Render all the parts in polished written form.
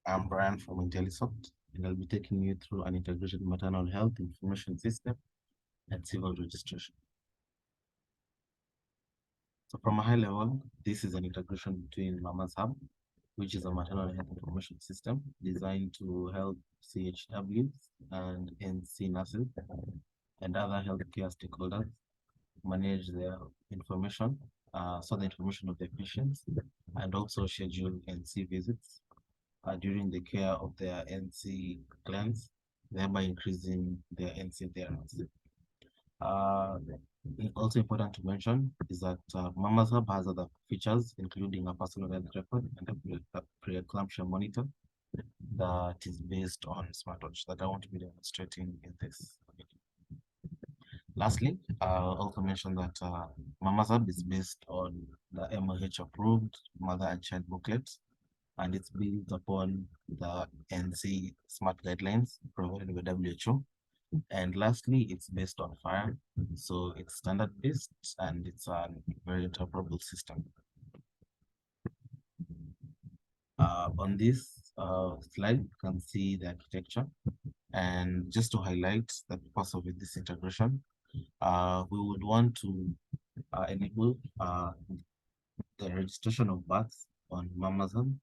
I'm Brian from Intellisoft, and I'll be taking you through an integrated maternal health information system and civil registration. So from a high level, this is an integration between Mama's Hub, which is a maternal health information system designed to help CHWs and NC nurses and other healthcare stakeholders manage their information, so the information of their patients, and also schedule NC visits during the care of their NC clients, thereby increasing their NC adherence. Also important to mention is that Mama's Hub has other features, including a personal health record and a preeclampsia monitor that is based on smartwatch that I want to be demonstrating in this video. Lastly, I'll also mention that Mama's Hub is based on the MOH approved mother and child booklet, and it's built upon the NC smart guidelines provided by WHO. And lastly, it's based on FIRE, so it's standard-based and it's a very interoperable system. On this slide, you can see the architecture. And just to highlight the purpose of this integration, we would want to enable the registration of births on Mama's Hub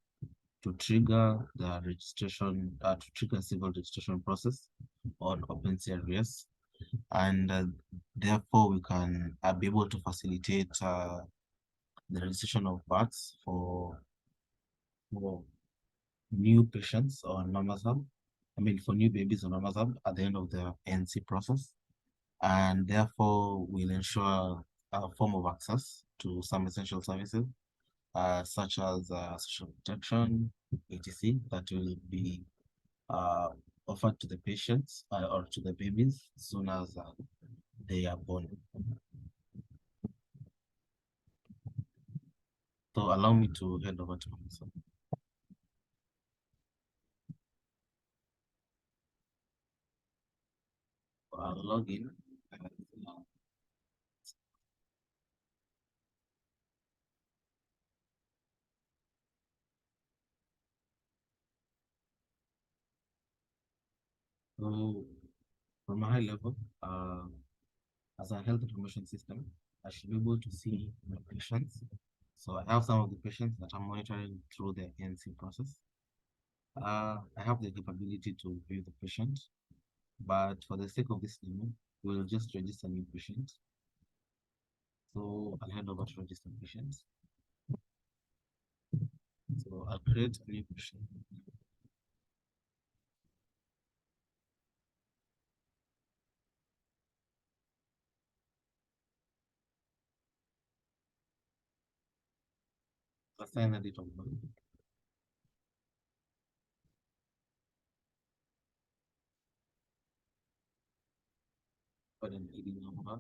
to trigger the registration, to trigger civil registration process on OpenCRVS, and therefore we can be able to facilitate the registration of births for new patients on Mama's Hub. I mean, for new babies on Mama's Hub at the end of the NC process, and therefore will ensure a form of access to some essential services, such as social protection, etc., that will be offered to the patients or to the babies as soon as they are born. So allow me to head over to Melissa. I'll log in. So from a high level, as a health information system, I should be able to see my patients. So I have some of the patients that I'm monitoring through the NC process. I have the capability to view the patient, but for the sake of this demo, we'll just register new patients. So I'll head over to register patients. So I'll create a new patient. Assign a date of birth. Put an ID number,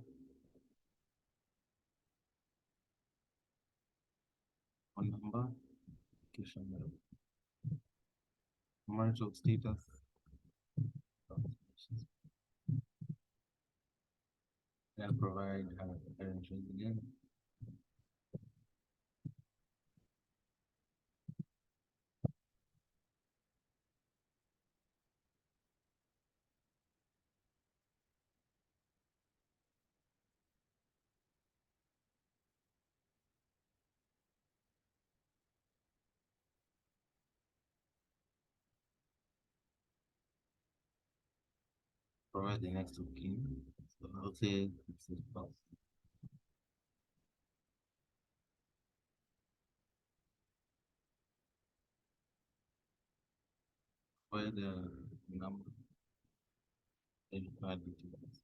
phone number, location, marital status, then provide parent residence. Provide the next of kin. So I'll say it's the spouse. Provide the number, the required details.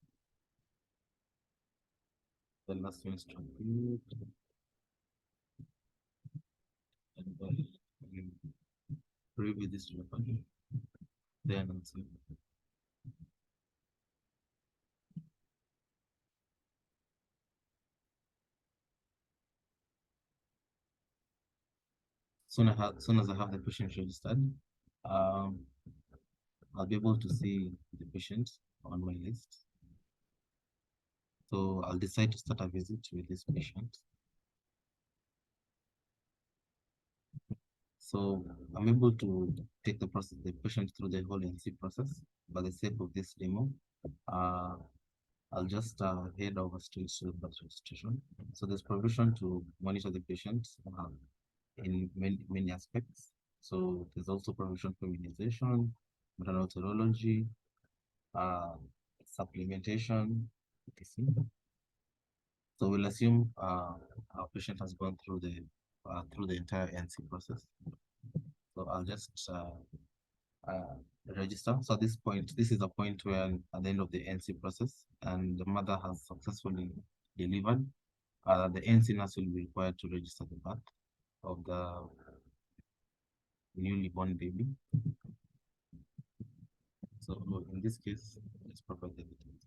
The last one is to compute, and preview this record. Then I'll see. Soon as I have the patient registered, um, I'll be able to see the patient on my list. So I'll decide to start a visit with this patient. So I'm able to take the patient through the whole NC process. For the sake of this demo, I'll just head over straight to the registration. So there's provision to monitor the patient in many aspects. So there's also provision for immunization, maternal serology, supplementation, etc. So we'll assume our patient has gone through the entire NC process. So I'll just register. So at this point, this is a point where at the end of the NC process, and the mother has successfully delivered. The NC nurse will be required to register the birth of the newly born baby. So in this case, let's provide the details.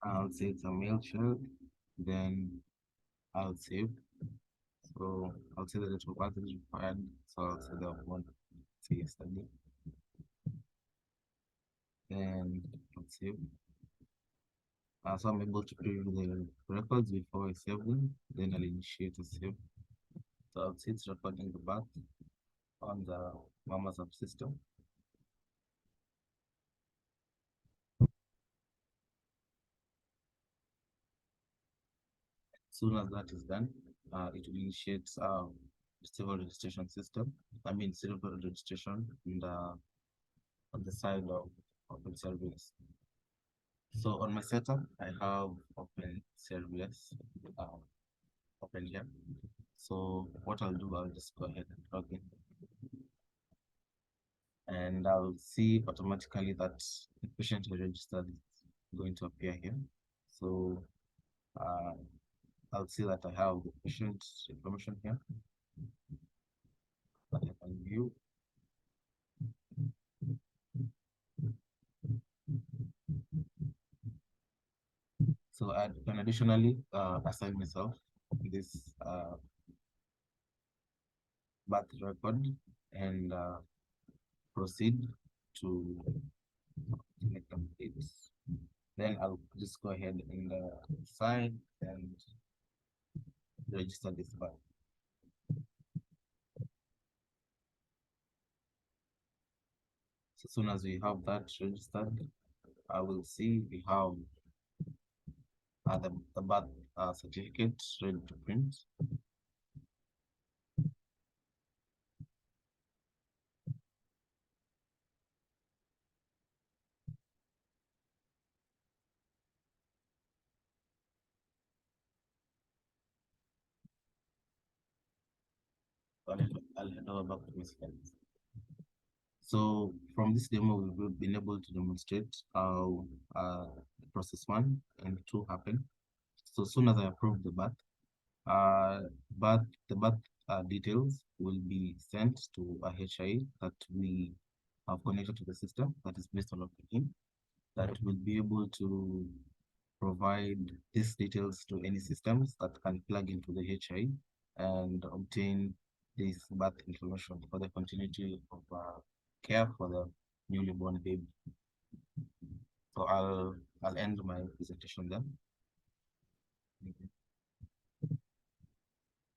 I'll say it's a male child, then I'll save. So I'll say that the birth is required. So I'll say that one, say yesterday. Then I'll save. So I'm able to preview the records before I save them. Then I'll initiate a save. So I'll say it's recording the birth on the mama subsystem. As soon as that is done, it will initiate civil registration system. I mean civil registration on the side of OpenCRVS. So on my setup, I have OpenCRVS open here. So what I'll do, I'll just go ahead and log in. And I'll see automatically that the patient registered is going to appear here. So I'll see that I have the patient information here that I can view. So I can additionally assign myself this birth record and proceed to select updates. Then I'll just go ahead and sign and register this birth. So as soon as we have that registered, I will see we have the birth certificate ready to print. I'll head over back to my slides. So from this demo, we've been able to demonstrate how process 1 and 2 happen. So as soon as I approve the birth, the birth details will be sent to a HIA that we have connected to the system that is based on login, that will be able to provide these details to any systems that can plug into the HIA and obtain this birth information for the continuity of care for the newly born baby. So I'll end my presentation then.